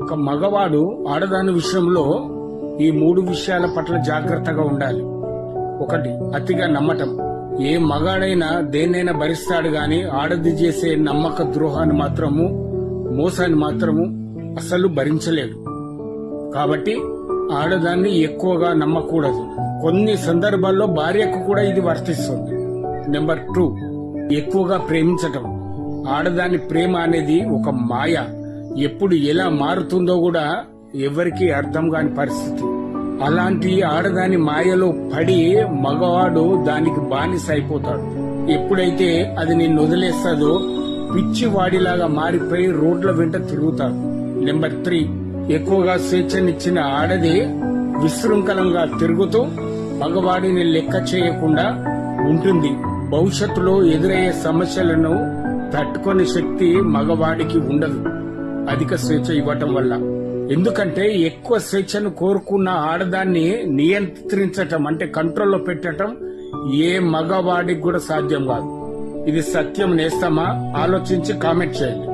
ఒక మగవాడు ఆడదాని విషయంలో ఈ 3 విషయాల పట్ల జాగ్రత్తగా ఉండాలి. 1, అతిగా నమ్మటం. ఏ మగాడైనా దేన్నైనా భరిస్తాడు గాని ఆడది చేసే నమ్మక ద్రోహాన్ని మాత్రము, మోసాన్ని మాత్రము అసలు భరించలేడు. కాబట్టి ఆడదాన్ని ఎక్కువగా నమ్మకూడదు. కొన్ని సందర్భాల్లో భార్యకు కూడా ఇది వర్తిస్తుంది. నెంబర్ 2, ఎక్కువగా ప్రేమించటం. ఆడదాని ప్రేమ అనేది ఒక మాయ. ఎప్పుడు ఎలా మారుతుందో కూడా ఎవరికీ అర్థం కాని పరిస్థితి. అలాంటి ఆడదాని మాయలో పడి మగవాడు దానికి బానిస అయిపోతాడు. ఎప్పుడైతే అది నిన్ను వదిలేస్తాదో పిచ్చివాడిలాగా మారిపోయి రోడ్ల వెంట తిరుగుతాడు. నెంబర్ 3, ఎక్కువగా స్వేచ్ఛనిచ్చిన ఆడది విశృంఖలంగా తిరుగుతూ మగవాడిని లెక్క చేయకుండా ఉంటుంది. భవిష్యత్తులో ఎదురయ్యే సమస్యలను తట్టుకునే శక్తి మగవాడికి ఉండదు అధిక స్వేచ్ఛ ఇవ్వటం వల్ల. ఎందుకంటే ఎక్కువ స్వేచ్ఛను కోరుకున్న ఆడదాన్ని నియంత్రించటం అంటే కంట్రోల్లో పెట్టడం ఏ మగవాడికి కూడా సాధ్యం కాదు. ఇది సత్యం నేస్తమా? ఆలోచించి కామెంట్ చేయండి.